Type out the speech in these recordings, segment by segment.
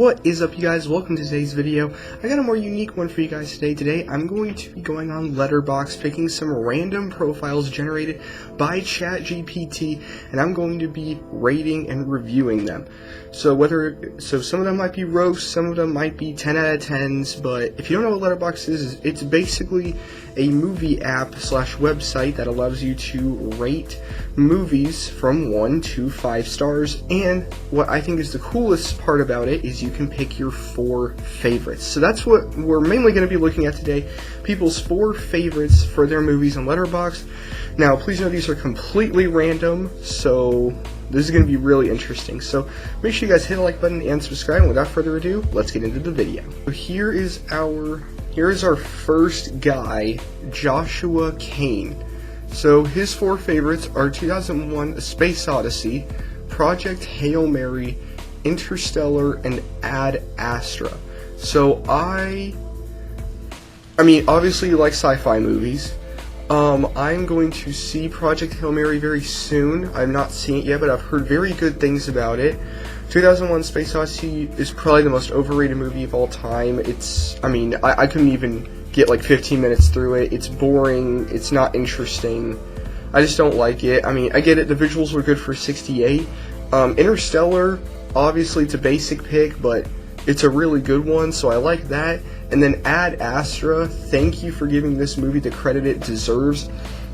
What is up, you guys? Welcome to today's video. I got a more unique one for you guys today. Today I'm going to be going on Letterboxd, picking some random profiles generated by ChatGPT, and I'm going to be rating and reviewing them. So some of them might be roasts, some of them might be 10 out of 10s, but if you don't know what Letterboxd is, it's basically a movie app / website that allows you to rate movies from 1 to 5 stars, and what I think is the coolest part about it is you can pick your 4 favorites. So that's what we're mainly going to be looking at today, people's 4 favorites for their movies on Letterboxd. Now, please know these are completely random, so this is going to be really interesting. So make sure you guys hit the like button and subscribe, and without further ado, let's get into the video. So here is our first guy, Joshua Kane. So his 4 favorites are 2001: A Space Odyssey, Project Hail Mary, Interstellar, and Ad Astra. So I mean, obviously you like sci-fi movies. I'm going to see Project Hail Mary very soon. I've not seen it yet, but I've heard very good things about it. 2001: Space Odyssey is probably the most overrated movie of all time. I couldn't even get like 15 minutes through it. It's boring. It's not interesting. I just don't like it. I mean, I get it. The visuals were good for 68. Interstellar, obviously it's a basic pick, but it's a really good one, so I like that. And then Ad Astra, thank you for giving this movie the credit it deserves.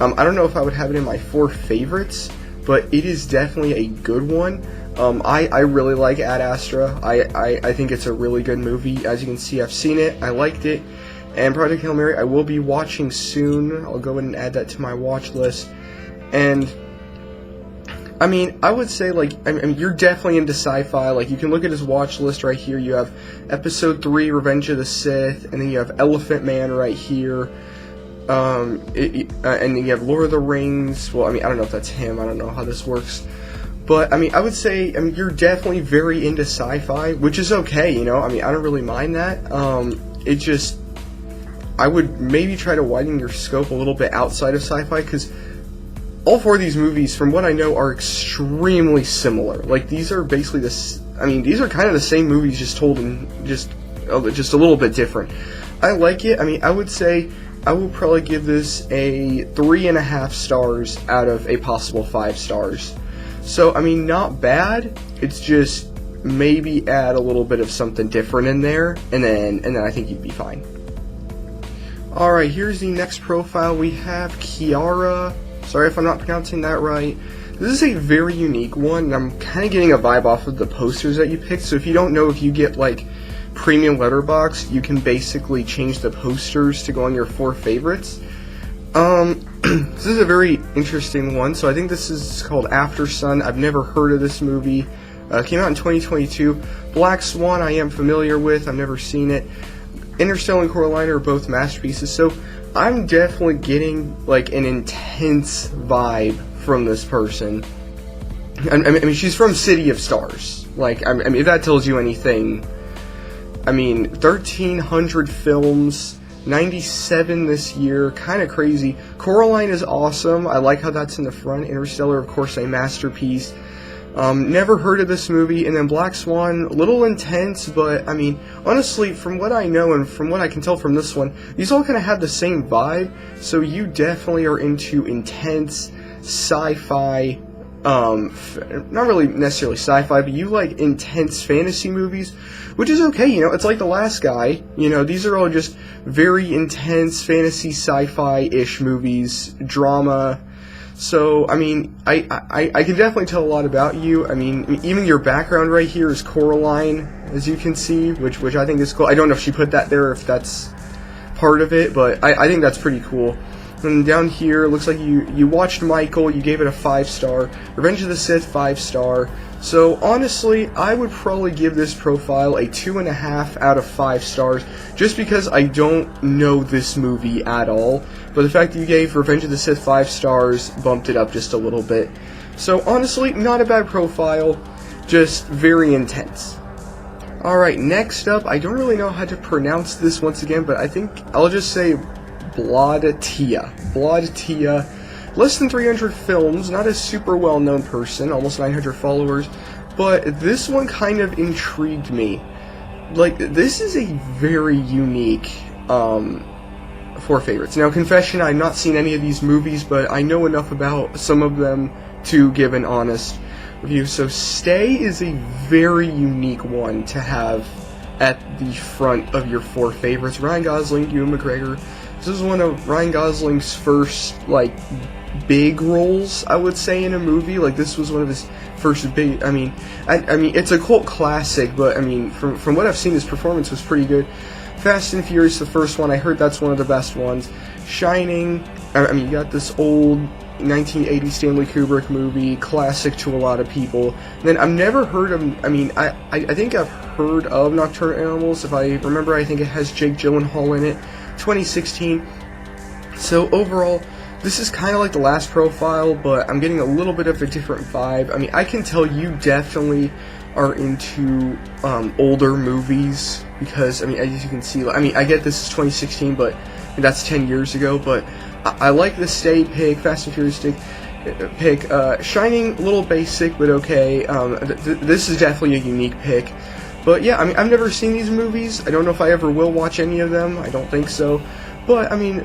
I don't know if I would have it in my 4 favorites, but it is definitely a good one. I really like Ad Astra. I think it's a really good movie. As you can see, I've seen it. I liked it. And Project Hail Mary, I will be watching soon. I'll go ahead and add that to my watch list. And I mean, I would say, like, I mean, you're definitely into sci-fi. Like, you can look at his watch list right here. You have Episode 3, Revenge of the Sith, and then you have Elephant Man right here. And then you have Lord of the Rings. Well, I mean, I don't know if that's him. I don't know how this works. But, I mean, I would say, I mean, you're definitely very into sci-fi, which is okay, you know? I mean, I don't really mind that. I would maybe try to widen your scope a little bit outside of sci-fi, because all 4 of these movies, from what I know, are extremely similar. Like, these are basically these are kind of the same movies, just told in just a little bit different. I like it. I mean, I would say I will probably give this a 3.5 stars out of a possible 5 stars. So, I mean, not bad. It's just maybe add a little bit of something different in there, and then I think you'd be fine. Alright, here's the next profile. We have Kiara. Sorry if I'm not pronouncing that right. This is a very unique one, and I'm kind of getting a vibe off of the posters that you picked. So if you don't know, if you get like premium Letterboxd, you can basically change the posters to go on your 4 favorites. This is a very interesting one. So I think this is called After Sun. I've never heard of this movie. Came out in 2022. Black Swan I am familiar with. I've never seen it. Interstellar and Coraline are both masterpieces. So I'm definitely getting like an intense vibe from this person. I mean, she's from City of Stars. Like, I mean, if that tells you anything. I mean, 1,300 films, 97 this year, kind of crazy. Coraline is awesome. I like how that's in the front. Interstellar, of course, a masterpiece. Never heard of this movie. And then Black Swan, a little intense, but I mean, honestly, from what I know and from what I can tell from this one, these all kind of have the same vibe. So you definitely are into intense sci-fi, not really necessarily sci-fi, but you like intense fantasy movies, which is okay, you know. It's like The Last Guy, you know. These are all just very intense fantasy sci-fi-ish movies, drama. So, I mean, I can definitely tell a lot about you. I mean, even your background right here is Coraline, as you can see, which I think is cool. I don't know if she put that there, if that's part of it, but I think that's pretty cool. And down here, it looks like you watched Michael, you gave it a 5-star. Revenge of the Sith, 5-star. So, honestly, I would probably give this profile a 2.5 out of 5 stars, just because I don't know this movie at all. But the fact that you gave Revenge of the Sith 5 stars bumped it up just a little bit. So, honestly, not a bad profile, just very intense. Alright, next up, I don't really know how to pronounce this once again, but I think I'll just say Blaudatia. Less than 300 films, not a super well-known person, almost 900 followers, but this one kind of intrigued me. like, this is a very unique, four favorites. Now, confession, I've not seen any of these movies, but I know enough about some of them to give an honest review. So, Stay is a very unique one to have at the front of your four favorites. Ryan Gosling, Ewan McGregor. This is one of Ryan Gosling's first, like, big roles, I would say, in a movie. Like, this was one of his first big, I mean, it's a cult classic, but, I mean, from what I've seen, his performance was pretty good. Fast and Furious, the first one, I heard that's one of the best ones. Shining, I mean, you got this old 1980 Stanley Kubrick movie, classic to a lot of people. And then I've never heard of, I mean, I think I've heard of Nocturnal Animals. If I remember, I think it has Jake Gyllenhaal in it. 2016. So overall, this is kind of like the last profile, but I'm getting a little bit of a different vibe. I mean, I can tell you definitely are into older movies, because, I mean, as you can see, I mean, I get this is 2016, but that's 10 years ago, but I like the Stay pick, Fast and Furious pick. Shining, a little basic, but okay. This is definitely a unique pick. But yeah, I mean, I've never seen these movies. I don't know if I ever will watch any of them. I don't think so. But I mean,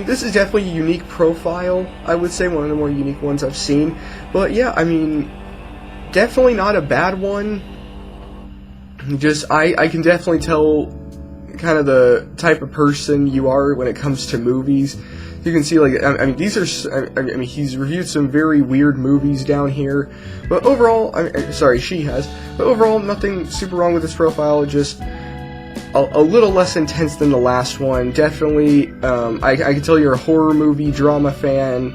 this is definitely a unique profile. I would say one of the more unique ones I've seen. But yeah, I mean, definitely not a bad one. Just I can definitely tell kind of the type of person you are when it comes to movies. You can see, like, I mean, these are, I mean, he's reviewed some very weird movies down here, but overall, sorry, she has, but overall, nothing super wrong with this profile, just a little less intense than the last one. Definitely, I can tell you're a horror movie, drama fan,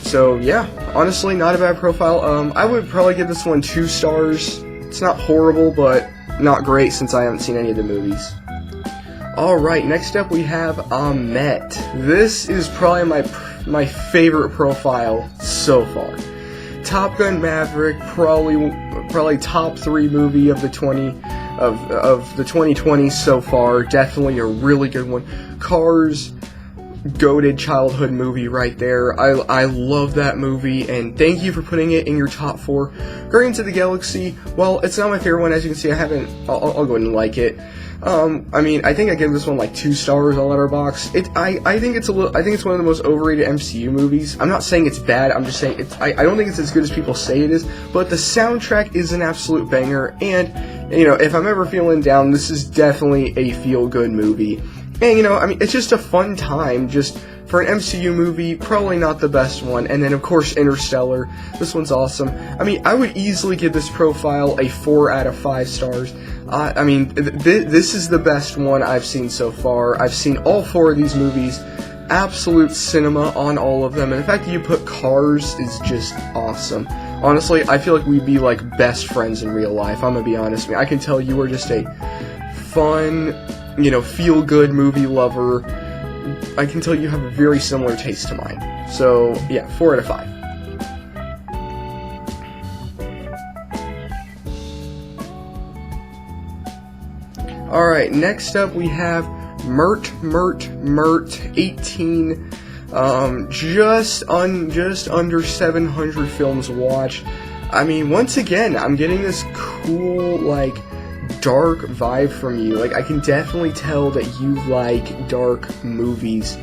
so yeah, honestly, not a bad profile. I would probably give this one 2 stars. It's not horrible, but not great since I haven't seen any of the movies. Alright, next up we have Ahmet. This is probably my favorite profile so far. Top Gun Maverick, probably top 3 movie of the 2020s so far. Definitely a really good one. Cars, goated childhood movie right there. I love that movie, and thank you for putting it in your top 4. Guardians of the Galaxy, well, it's not my favorite one, as you can see. I'll go ahead and like it. I mean, I think I give this one like 2 stars on Letterboxd. I think it's one of the most overrated MCU movies. I'm not saying it's bad, I'm just saying I don't think it's as good as people say it is, but the soundtrack is an absolute banger, and, you know, if I'm ever feeling down, this is definitely a feel-good movie. And, you know, I mean, it's just a fun time, just for an MCU movie, probably not the best one. And then, of course, Interstellar. This one's awesome. I mean, I would easily give this profile a 4 out of 5 stars. I mean, this is the best one I've seen so far. I've seen all 4 of these movies. Absolute cinema on all of them. And the fact that you put Cars is just awesome. Honestly, I feel like we'd be like best friends in real life. I'm gonna be honest. I mean, I can tell you are just a fun, you know, feel-good movie lover. I can tell you have a very similar taste to mine. So, yeah, 4 out of 5. Alright, next up we have Mert 18. Just under 700 films watched. I mean, once again, I'm getting this cool, like, dark vibe from you. Like, I can definitely tell that you like dark movies.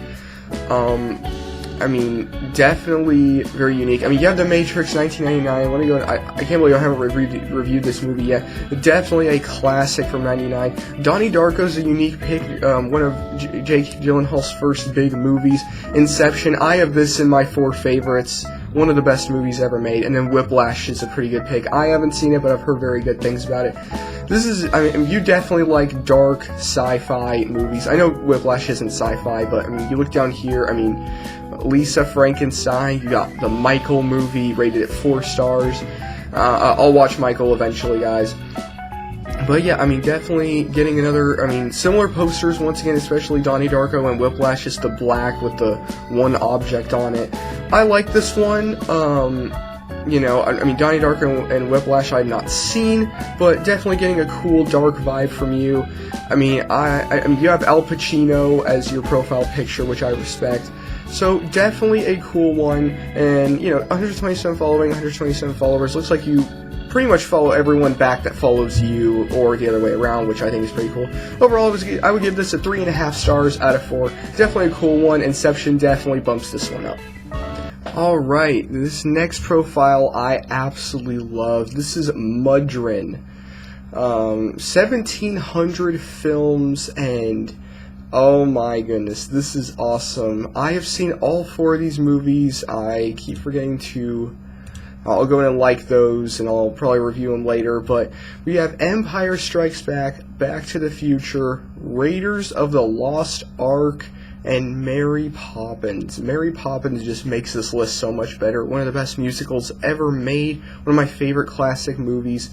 I mean, definitely very unique. I mean, you have The Matrix, 1999. Let me go. I can't believe I haven't reviewed this movie yet. Definitely a classic from '99. Donnie Darko's a unique pick. One of Jake Gyllenhaal's first big movies. Inception. I have this in my 4 favorites. One of the best movies ever made. And then Whiplash is a pretty good pick. I haven't seen it, but I've heard very good things about it. This is, I mean, you definitely like dark sci-fi movies. I know Whiplash isn't sci-fi, but I mean, you look down here, I mean, Lisa Frankenstein, you got the Michael movie rated at 4 stars. I'll watch Michael eventually, guys. But yeah, I mean, definitely getting another, I mean, similar posters, once again, especially Donnie Darko and Whiplash, just the black with the one object on it. I like this one. You know, I mean, Donnie Darko and Whiplash I've not seen, but definitely getting a cool dark vibe from you. I mean, I mean, you have Al Pacino as your profile picture, which I respect. So definitely a cool one, and you know, 127 followers. Looks like you pretty much follow everyone back that follows you, or the other way around, which I think is pretty cool. Overall, I would give this a 3.5 stars out of 4. Definitely a cool one. Inception definitely bumps this one up. Alright, this next profile I absolutely love. This is Mudrin. 1,700 films, and oh my goodness, this is awesome. I have seen all 4 of these movies. I keep forgetting to... I'll go in and like those, and I'll probably review them later, but we have Empire Strikes Back, Back to the Future, Raiders of the Lost Ark, and Mary Poppins. Mary Poppins just makes this list so much better. One of the best musicals ever made, one of my favorite classic movies.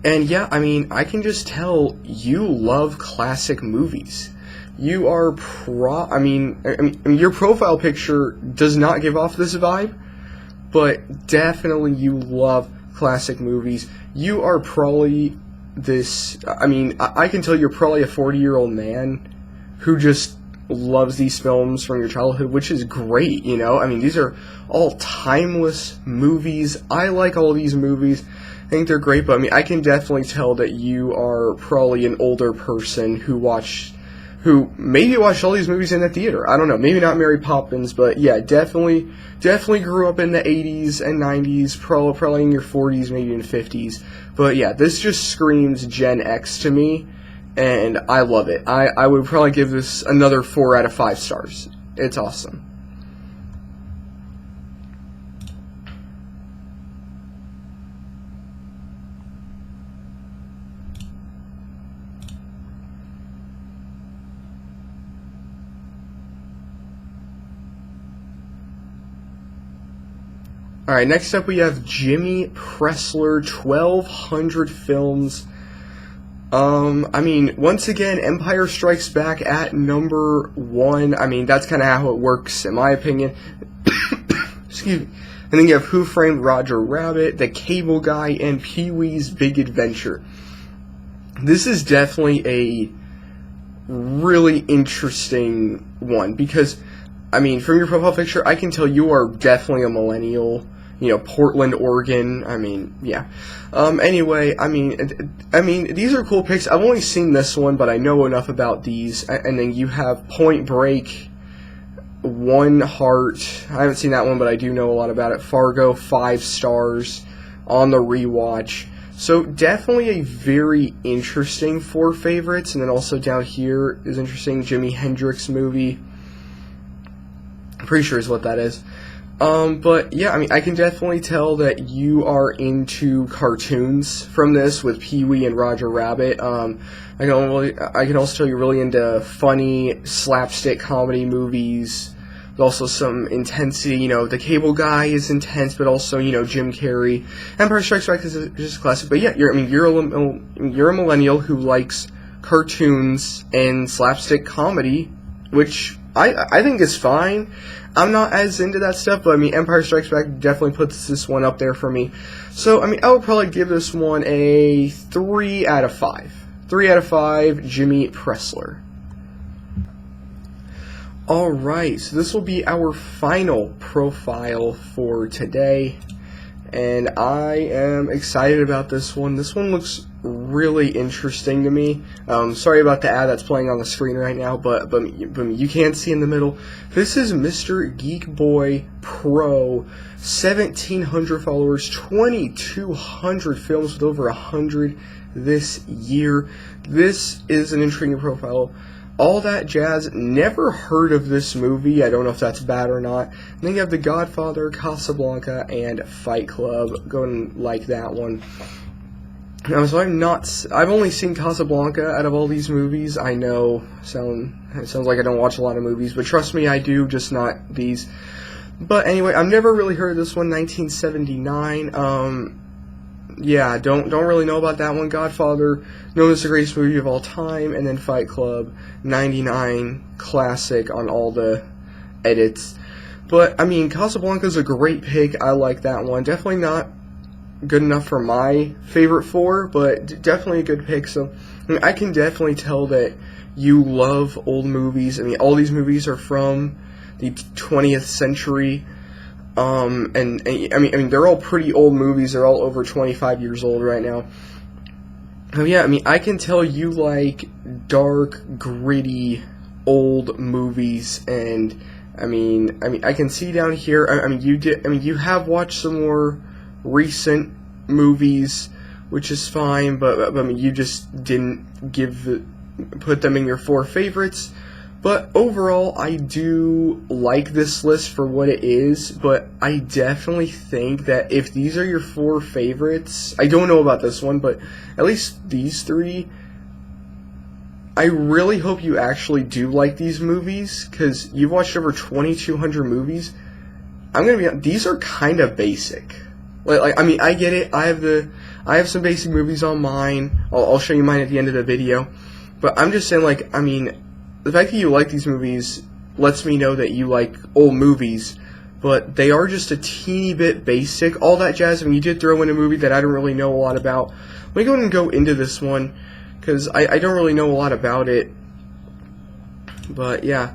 And yeah, I mean, I can just tell you love classic movies. You are I mean, your profile picture does not give off this vibe, but definitely you love classic movies. You are probably this, I mean, I can tell you're probably a 40-year-old man who just loves these films from your childhood, which is great, you know? I mean, these are all timeless movies. I like all these movies. I think they're great, but I mean, I can definitely tell that you are probably an older person who maybe watched all these movies in the theater. I don't know, maybe not Mary Poppins, but yeah, definitely grew up in the 80s and 90s, probably in your 40s, maybe in 50s. But yeah, this just screams Gen X to me, and I love it. I would probably give this another 4 out of 5 stars. It's awesome. Alright, next up we have Jimmy Pressler, 1,200 films. I mean, once again, Empire Strikes Back at number 1. I mean, that's kind of how it works, in my opinion. Excuse me. And then you have Who Framed Roger Rabbit, The Cable Guy, and Pee-wee's Big Adventure. This is definitely a really interesting one, because, I mean, from your profile picture, I can tell you are definitely a millennial. You know, Portland, Oregon. I mean, yeah. Anyway, I mean, these are cool picks. I've only seen this one, but I know enough about these. And then you have Point Break, One Heart. I haven't seen that one, but I do know a lot about it. Fargo, 5 stars on the rewatch. So definitely a very interesting 4 favorites. And then also down here is interesting, Jimi Hendrix movie. I'm pretty sure is what that is. But yeah, I mean, I can definitely tell that you are into cartoons from this with Pee-wee and Roger Rabbit. I can also tell you're really into funny slapstick comedy movies. With also some intensity. You know, The Cable Guy is intense, but also, you know, Jim Carrey. Empire Strikes Back is just a classic. But yeah, you're a millennial who likes cartoons and slapstick comedy, which I think is fine. I'm not as into that stuff, but I mean, Empire Strikes Back definitely puts this one up there for me. So, I mean, I would probably give this one a 3 out of 5. 3 out of 5, Jimmy Pressler. Alright, so this will be our final profile for today, and I am excited about this one. This one looks really interesting to me. Sorry about the ad that's playing on the screen right now, but you can't see in the middle. This is Mr. Geek Boy Pro, 1,700 followers, 2,200 films with over 100 this year. This is an intriguing profile. All That Jazz, never heard of this movie. I don't know if that's bad or not. And then you have The Godfather, Casablanca, and Fight Club. Go and like that one. So I've only seen Casablanca out of all these movies. I know, it sounds like I don't watch a lot of movies, but trust me, I do, just not these. But anyway, I've never really heard of this one, 1979. Yeah, don't really know about that one. Godfather, known as the greatest movie of all time, and then Fight Club, 99, classic on all the edits. But, I mean, Casablanca's a great pick. I like that one. Definitely not good enough for my favorite 4, but definitely a good pick. So, I mean, I can definitely tell that you love old movies. I mean, all these movies are from the 20th century. And I mean, they're all pretty old movies. They're all over 25 years old right now. Oh yeah, I mean, I can tell you like dark, gritty, old movies, and I mean, I can see down here. I mean, you have watched some more recent movies, which is fine, but I mean, you just didn't put them in your 4 favorites. But overall, I do like this list for what it is, but I definitely think that if these are your 4 favorites, I don't know about this one, but at least these 3, I really hope you actually do like these movies, because you've watched over 2,200 movies. I'm gonna be honest, these are kind of basic. Like, I mean, I get it. I have some basic movies on mine. I'll show you mine at the end of the video. But I'm just saying, like, I mean, the fact that you like these movies lets me know that you like old movies, but they are just a teeny bit basic. All that jazz. I mean, you did throw in a movie that I don't really know a lot about. Let me go ahead and go into this one, because I don't really know a lot about it. But yeah,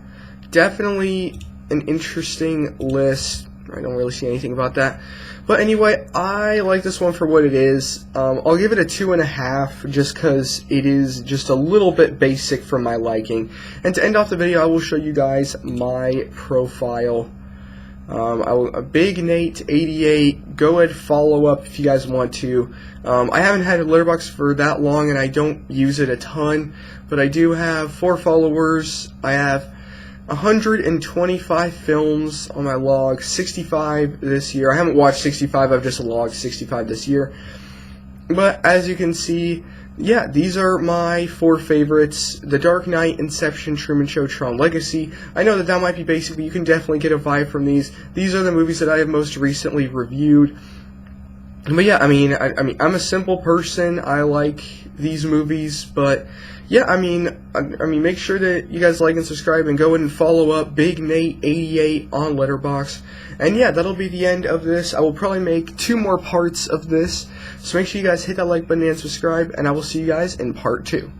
definitely an interesting list. I don't really see anything about that. But anyway, I like this one for what it is. I'll give it a 2.5 just because it is just a little bit basic for my liking. And to end off the video, I will show you guys my profile. Big Nate 88. Go ahead, follow up if you guys want to. I haven't had a Letterboxd for that long, and I don't use it a ton, but I do have 4 followers. I have 125 films on my log, 65 this year. I haven't watched 65, I've just logged 65 this year. But as you can see, yeah, these are my 4 favorites: The Dark Knight, Inception, Truman Show, Tron Legacy. I know that might be basic, but you can definitely get a vibe from these. These are the movies that I have most recently reviewed. But yeah, I mean, I'm a simple person. I like these movies, but yeah, I mean, make sure that you guys like and subscribe, and go ahead and follow up Big Nate 88 on Letterboxd. And yeah, that'll be the end of this. I will probably make 2 more parts of this, so make sure you guys hit that like button and subscribe, and I will see you guys in part 2.